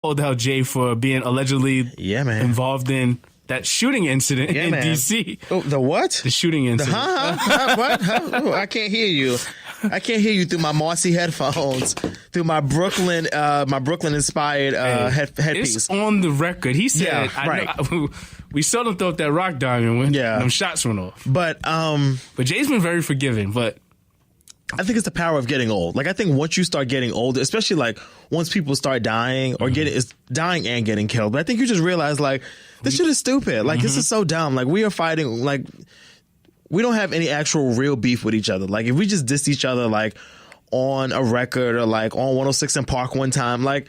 called out Jay for being allegedly involved in that shooting incident in D.C. Oh, the what? The shooting incident. What? Oh, I can't hear you. I can't hear you through my Marcy headphones, through my Brooklyn inspired headpiece. It's on the record. He said, we seldom thought that rock diamond when them shots went off. But Jay's been very forgiving. But I think it's the power of getting old. Like, I think once you start getting older, especially like once people start dying or dying and getting killed, but I think you just realize like this shit is stupid. Like this is so dumb. Like we are fighting. Like we don't have any actual real beef with each other. Like if we just dissed each other like on a record or like on 106 in Park one time, like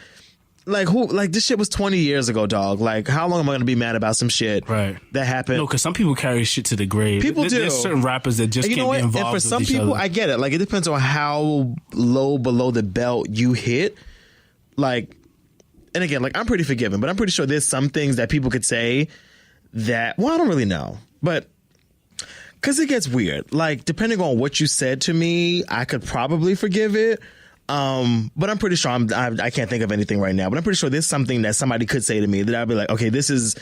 who, like this shit was 20 years ago, dog. Like how long am I going to be mad about some shit that happened? No, because some people carry shit to the grave. People do. There's certain rappers that just can't be involved with each other. And for some people, I get it. Like it depends on how low below the belt you hit. Like, and again, like I'm pretty forgiving, but I'm pretty sure there's some things that people could say that, well, I don't really know, but because it gets weird. Like depending on what you said to me, I could probably forgive it. But I'm pretty sure I can't think of anything right now, but I'm pretty sure there's something that somebody could say to me that I'd be like, okay, this is,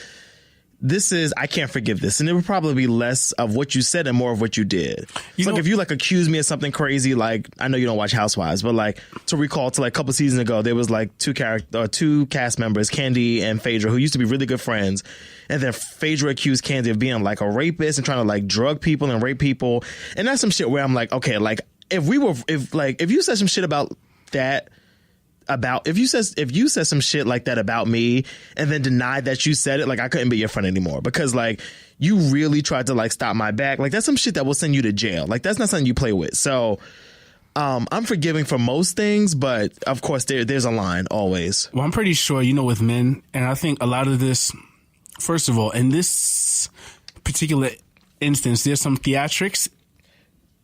I can't forgive this. And it would probably be less of what you said and more of what you did. It's like if you like accuse me of something crazy, like I know you don't watch Housewives, but like to recall to like a couple seasons ago, there was like two cast members, Candy and Phaedra, who used to be really good friends. And then Phaedra accused Candy of being like a rapist and trying to like drug people and rape people. And that's some shit where I'm like, okay, like, if you said some shit about that, if you said some shit like that about me and then denied that you said it, like I couldn't be your friend anymore because like you really tried to like stop my back. Like that's some shit that will send you to jail. Like that's not something you play with. So I'm forgiving for most things, but of course there's a line always. Well, I'm pretty sure, with men, and I think a lot of this, first of all, in this particular instance, there's some theatrics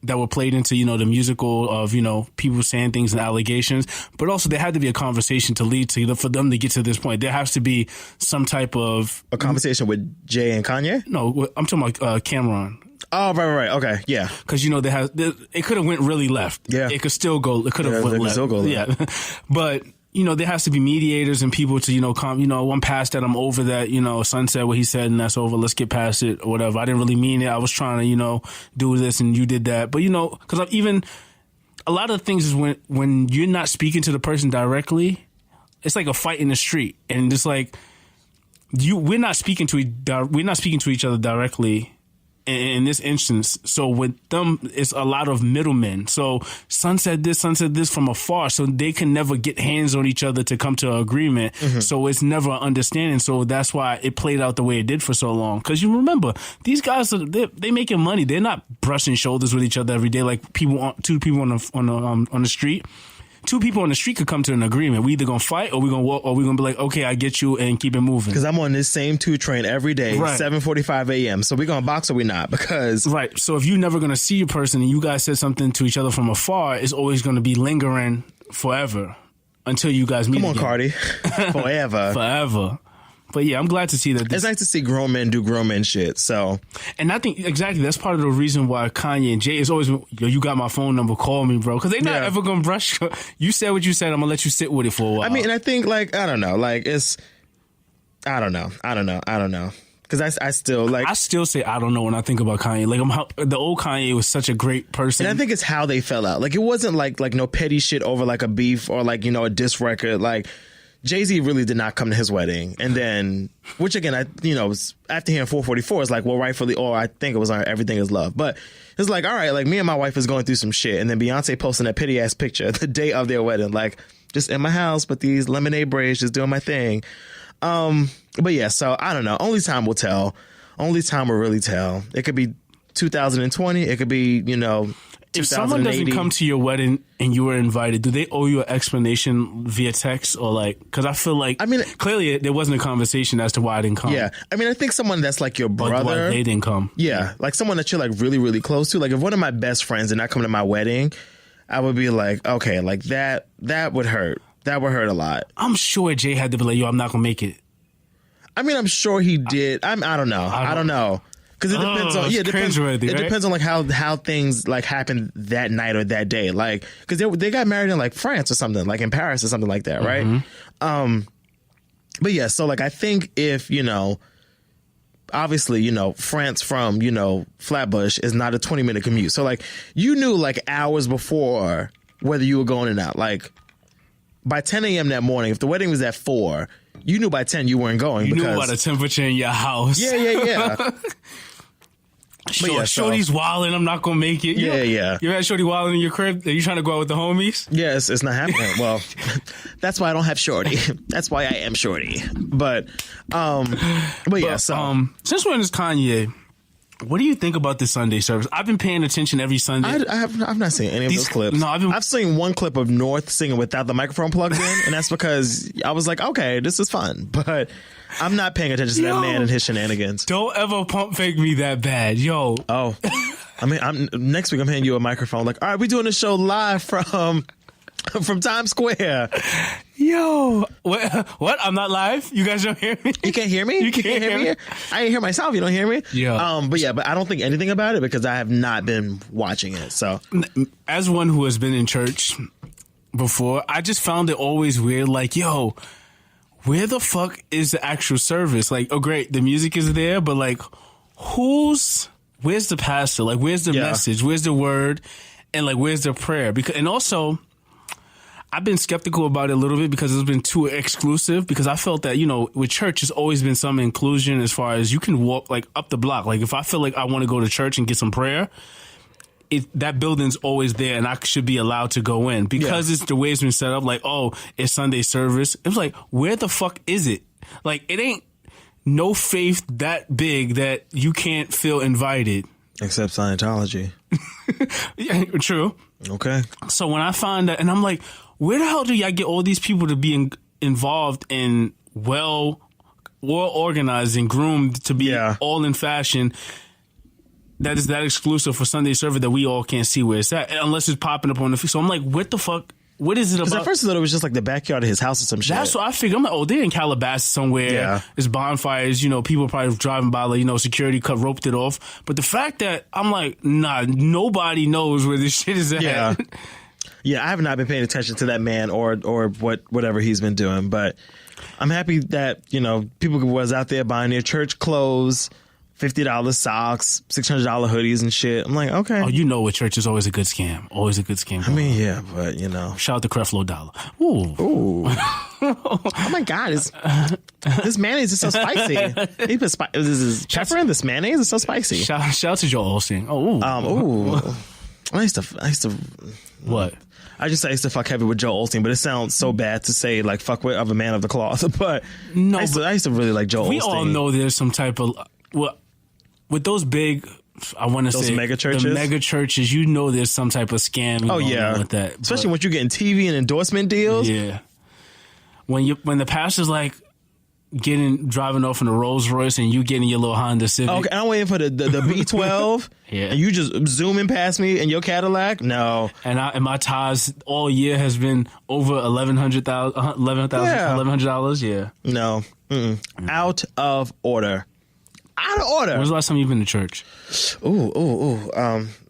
that were played into, the musical of, people saying things and allegations, but also there had to be a conversation to lead to, for them to get to this point. There has to be some type of... A conversation with Jay and Kanye? No, I'm talking about Cameron. Oh, right. Okay, yeah. Because, it could have went really left. Yeah. It could still go, it could have went left. Still go left. Yeah. But... there has to be mediators and people to, I'm past that. I'm over that, Son said what he said and that's over. Let's get past it or whatever. I didn't really mean it. I was trying to, do this and you did that. But, because even a lot of the things is when you're not speaking to the person directly, it's like a fight in the street. And it's like, we're not speaking to each other directly in this instance. So with them, it's a lot of middlemen. So Son said this from afar. So they can never get hands on each other to come to an agreement. Mm-hmm. So it's never an understanding. So that's why it played out the way it did for so long. Because you remember, these guys, they making money. They're not brushing shoulders with each other every day like two people on the street. Two people on the street could come to an agreement. We either gonna fight or we gonna walk or we gonna be like, okay, I get you, and keep it moving. Because I'm on this same 2 train every day, 7:45 a.m. So we gonna box or we not? Because right. So if you're never gonna see a person and you guys said something to each other from afar, it's always gonna be lingering forever until you guys meet. Come on, again. Cardi, forever. But yeah, I'm glad to see that. It's nice to see grown men do grown men shit. So, and I think exactly that's part of the reason why Kanye and Jay is always, you got my phone number, call me, bro. Because they're not ever gonna brush. You said what you said. I'm gonna let you sit with it for a while. I mean, and I think I don't know. I don't know. Because I still say I don't know when I think about Kanye. Like the old Kanye was such a great person. And I think it's how they fell out. Like it wasn't like no petty shit over like a beef or like a diss record. Like Jay-Z really did not come to his wedding. And then, which again, after hearing 444, it's like, well, rightfully, or I think it was on Everything Is Love. But it's like, all right, like me and my wife is going through some shit. And then Beyonce posting that pity ass picture the day of their wedding, like just in my house with these lemonade braids, just doing my thing. But yeah, so I don't know. Only time will tell. Only time will really tell. It could be 2020. It could be, if someone doesn't come to your wedding and you were invited, do they owe you an explanation via text or because I feel like clearly there wasn't a conversation as to why I didn't come. Yeah. I mean, I think someone that's like your brother. Why they didn't come. Yeah. Like someone that you're like really, really close to. Like if one of my best friends did not come to my wedding, I would be like, okay, like that would hurt. That would hurt a lot. I'm sure Jay had to be like, yo, I'm not going to make it. I mean, I'm sure he did. I don't know. I don't know. Because it depends on it depends on like how things like happen that night or that day, like because they got married in like France or something, like in Paris or something like that, right? Mm-hmm. But yeah, so like I think if, obviously, France from, Flatbush is not a 20-minute commute. So like you knew like hours before whether you were going or not. Like by 10 a.m. that morning, if the wedding was at 4, you knew by 10 you weren't going. You knew about the temperature in your house. Yeah. Shorty's wilding. I'm not gonna make it. Yeah. You had Shorty wilding in your crib? Are you trying to go out with the homies? Yes, it's not happening. Well, that's why I don't have Shorty. That's why I am Shorty. But yeah. So since we're in this Kanye, what do you think about this Sunday service? I've been paying attention every Sunday. I've not seen any of those clips. No, I've seen one clip of North singing without the microphone plugged in, and that's because I was like, okay, this is fun, but I'm not paying attention to that man and his shenanigans. Don't ever pump fake me that bad, yo. Oh, I mean, next week I'm handing you a microphone. Like, all right, we're doing a show live from Times Square. Yo, what? I'm not live. You guys don't hear me. You can't hear me. You can't hear me. I ain't hear myself. You don't hear me. Yeah. But I don't think anything about it because I have not been watching it. So, as one who has been in church before, I just found it always weird. Like, yo, where the fuck is the actual service? Like, oh great, the music is there, but like, where's the pastor? Like, where's the message? Where's the word? And like, where's the prayer? And also, I've been skeptical about it a little bit because it's been too exclusive, because I felt that, with church, there's always been some inclusion as far as you can walk like up the block. Like if I feel like I want to go to church and get some prayer, that building's always there and I should be allowed to go in because it's the way it's been set up. Like, oh, it's Sunday service. It was like, where the fuck is it? Like, it ain't no faith that big that you can't feel invited. Except Scientology. Yeah, true. Okay. So when I find that, and I'm like, where the hell do y'all get all these people to be involved in well organized and groomed to be all in fashion that is that exclusive for Sunday service that we all can't see where it's at unless it's popping up on the feed. So I'm like, what the fuck? What is it about? Because at first I thought it was just like the backyard of his house or some shit. That's what I figured. I'm like, oh, they're in Calabasas somewhere. Yeah. There's bonfires. People probably driving by, like, security roped it off. But the fact that I'm like, nah, nobody knows where this shit is at. Yeah. Yeah, I have not been paying attention to that man or whatever he's been doing, but I'm happy that, people was out there buying their church clothes, $50 socks, $600 hoodies and shit. I'm like, okay. Oh, with church is always a good scam. Always a good scam. I mean, yeah, but, Shout out to Creflo Dollar. Ooh. Oh, my God. This mayonnaise is so spicy. He put this is pepper in this mayonnaise. It's so spicy. Shout out to Joel Osteen. Oh, I used to... What? I used to fuck heavy with Joel Osteen, but it sounds so bad to say like fuck with of a man of the cloth. But no, I used to really like Joel Osteen. We all know there's some type of with those big, I want to say mega churches. The mega churches, there's some type of scam. Oh yeah, with that, especially when you're getting TV and endorsement deals. Yeah, when the pastor's like driving off in a Rolls Royce and you getting your little Honda Civic. Okay, I'm waiting for the B12. Yeah, and you just zooming past me in your Cadillac. No, and my tithes all year has been over $1,100. Yeah, no, out of order. Out of order. When's the last time you've been to church? Ooh.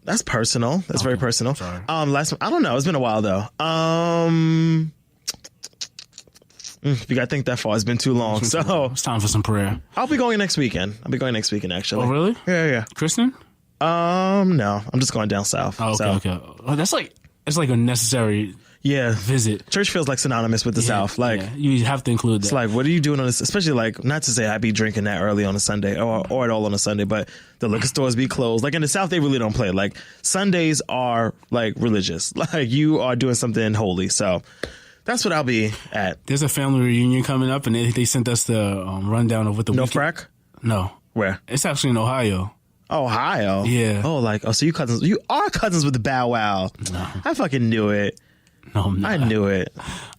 That's personal. That's very personal. Sorry. Last time, I don't know. It's been a while though. If you got to think that far, it's been too long. So it's time for some prayer. I'll be going next weekend. Actually. Oh, really? Yeah. Kristen? No, I'm just going down south. Oh, okay. Oh, it's like a necessary visit. Church feels like synonymous with the South. Like you have to include that. It's like, what are you doing on this? Especially like, not to say I'd be drinking that early on a Sunday or at all on a Sunday, but the liquor stores be closed. Like in the South, they really don't play. Like Sundays are like religious. Like you are doing something holy. So that's what I'll be at. There's a family reunion coming up, and they sent us the rundown of what the No frack? No. Where? It's actually in Ohio. Ohio? Yeah. So you cousins? You are cousins with the Bow Wow. No. I fucking knew it. No, I'm not. I knew it.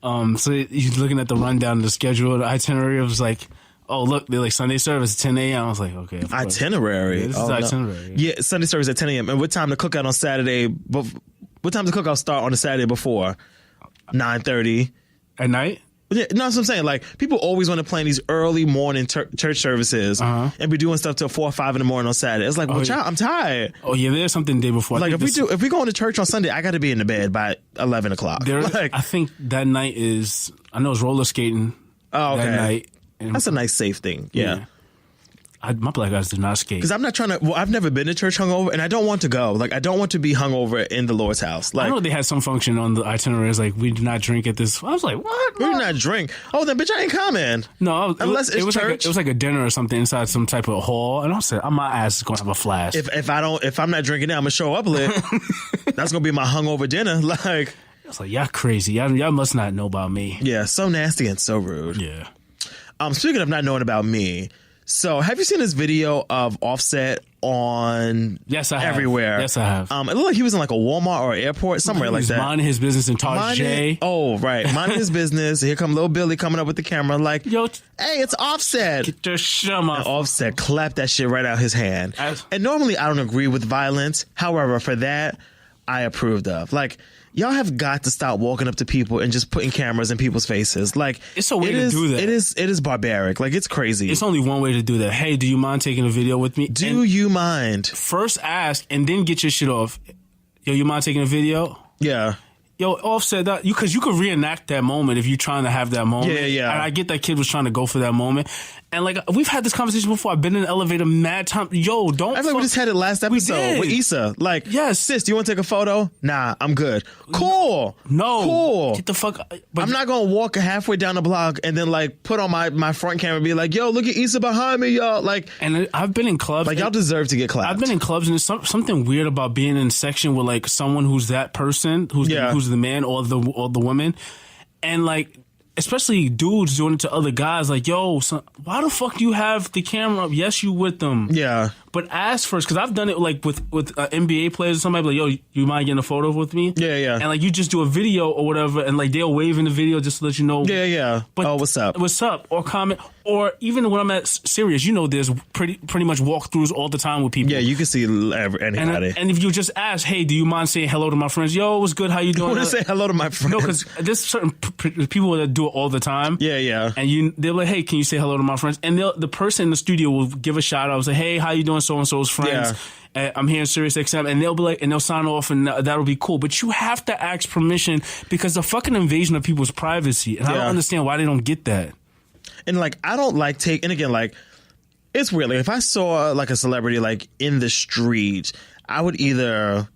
So you're looking at the rundown, the schedule, the itinerary. It was like, oh look, they're like Sunday service at 10 a.m. I was like, okay. Itinerary. Yeah, this is itinerary. Yeah, Sunday service at 10 a.m. And what time the cookout on Saturday? What time does the cookout start on the Saturday before? 9:30 at night. Yeah, no, that's what I'm saying. Like people always want to plan these early morning church services and be doing stuff till 4 or 5 in the morning on Saturday. It's like, I'm tired. Oh yeah, there's something the day before. Like if we go into church on Sunday, I got to be in the bed by 11 o'clock. I think that night I know it's roller skating. Oh, okay. That night. That's a nice safe thing. Yeah. My black guys do not skate. Because I'm not trying to. Well, I've never been to church hungover, and I don't want to go. Like, I don't want to be hungover in the Lord's house. Like, I know they had some function on the itineraries, like, we do not drink at this. I was like, what? We do not drink. Oh, then bitch, I ain't coming. No, unless it's it church. was like a dinner or something inside some type of hall, and I said, my ass is going to have a flash. If I'm not drinking now, I'm gonna show up lit. That's gonna be my hungover dinner. Like, I was like, y'all crazy. Y'all must not know about me. Yeah, so nasty and so rude. Yeah. Speaking of not knowing about me. So, have you seen this video of Offset on Yes, I have. everywhere? Yes, I have. It looked like he was in like a Walmart or airport, somewhere like that. Minding his business in Tarjay. Oh, right. Minding his business. Here come little Billy coming up with the camera like, yo, hey, it's Offset. Get your shum up. And Offset clapped that shit right out his hand. And normally I don't agree with violence. However, for that, I approved of. Like, y'all have got to stop walking up to people and just putting cameras in people's faces. Like, it's a way to do that. It is barbaric. Like, it's crazy. It's only one way to do that. Hey, do you mind taking a video with me? Do you mind? First ask and then get your shit off. Yo, you mind taking a video? Yeah. Yo, Offset that because you could reenact that moment if you're trying to have that moment. Yeah. And I get that kid was trying to go for that moment. And like we've had this conversation before. I've been in the elevator mad time. Yo, don't. I feel like we just had it last episode with Issa. Like, yes, sis, do you want to take a photo? Nah, I'm good. Cool. No. Cool. Get the fuck. But I'm not gonna walk halfway down the block and then like put on my front camera and be like, yo, look at Issa behind me, y'all. Like, and I've been in clubs. Like, y'all deserve to get clapped. I've been in clubs and there's something weird about being in a section with like someone who's that person, who's the man or the woman, and like. Especially dudes doing it to other guys, like, yo, son, why the fuck do you have the camera up? Yes, you with them. Yeah. But ask first, because I've done it like with NBA players or somebody, like, yo, you mind getting a photo with me? Yeah. And like you just do a video or whatever, and like they'll wave in the video just to let you know. Yeah. But oh, what's up? What's up? Or comment. Or even when I'm at Sirius, you know, there's pretty much walkthroughs all the time with people. Yeah, you can see anybody. And if you just ask, hey, do you mind saying hello to my friends? Yo, what's good? How you doing? I want to say hello to my friends. No, because there's certain people that do it all the time. Yeah. And they're like, hey, can you say hello to my friends? And the person in the studio will give a shout out, say, hey, how you doing? So and so's friends. Yeah. I'm here in Sirius XM, and they'll be like, and they'll sign off, and that'll be cool. But you have to ask permission because the fucking invasion of people's privacy, and I don't understand why they don't get that. And like, I don't like and again, like, it's weird. Like, if I saw like a celebrity like in the street, I would either,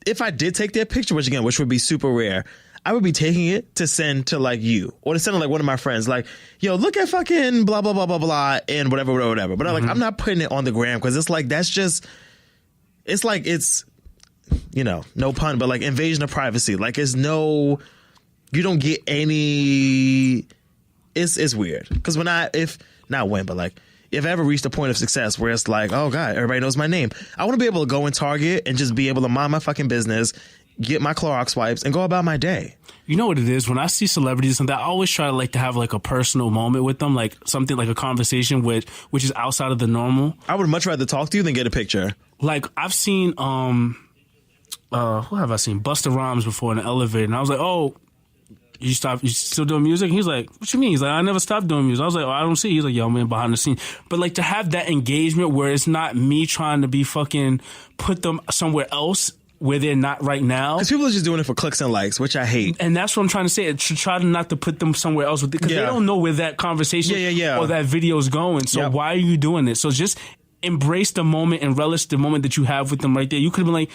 if I did take their picture, which would be super rare, I would be taking it to send to like you or to send to like one of my friends, like, yo, look at fucking blah blah blah blah blah and whatever. But I'm not putting it on the gram because it's like it's you know, no pun, but like invasion of privacy. Like, you don't get any. It's weird because if I ever reached a point of success where it's like, oh God, everybody knows my name, I want to be able to go in Target and just be able to mind my fucking business, get my Clorox wipes, and go about my day. You know what it is? When I see celebrities and something, I always try to have like a personal moment with them, like something like a conversation which is outside of the normal. I would much rather talk to you than get a picture. Like, I've seen who have I seen? Busta Rhymes before in the elevator, and I was like, oh, you still doing music? And he's like, what you mean? He's like, I never stopped doing music. I was like, oh, I don't see. He's like, yo, man, behind the scenes. But like, to have that engagement where it's not me trying to be fucking put them somewhere else where they're not right now. Because people are just doing it for clicks and likes, which I hate. And that's what I'm trying to say. To try not to put them somewhere else with it, because they don't know where that conversation or that video is going. So why are you doing it? So just embrace the moment and relish the moment that you have with them right there. You could have been like,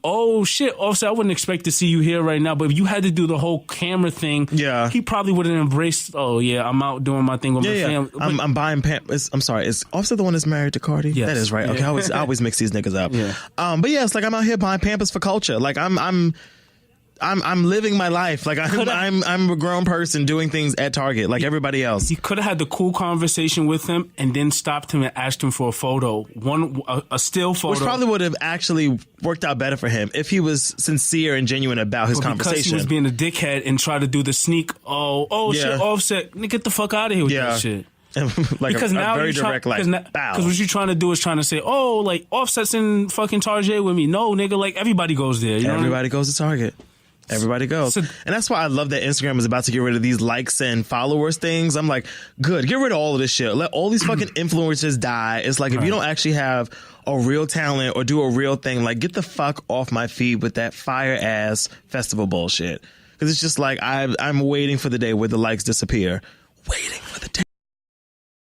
oh shit, Offset, I wouldn't expect to see you here right now. But if you had to do the whole camera thing, he probably would have embraced, oh yeah, I'm out doing my thing with my family. I'm buying Pampers. I'm sorry, is Offset the one that's married to Cardi? Yes. That is right. Okay, I always mix these niggas up. But yeah, it's like I'm out here buying Pampers for culture. Like I'm living my life. Like I'm a grown person doing things at Target like everybody else. You could have had the cool conversation with him and then stopped him and asked him for a photo, a still photo, which probably would have actually worked out better for him if he was sincere and genuine about his conversation. Because he was being a dickhead and tried to do the sneak. Shit, Offset, get the fuck out of here with that shit. Like because now very direct, because what you're trying to do is trying to say, oh, like Offset's in fucking Target with me. No, nigga, like everybody goes there. Everybody goes to Target. Everybody goes. And that's why I love that Instagram is about to get rid of these likes and followers things. I'm like, good, get rid of all of this shit. Let all these fucking influencers die. It's like, if you don't actually have a real talent or do a real thing, like, get the fuck off my feed with that fire ass festival bullshit. Because it's just like, I'm waiting for the day where the likes disappear. Waiting for the day.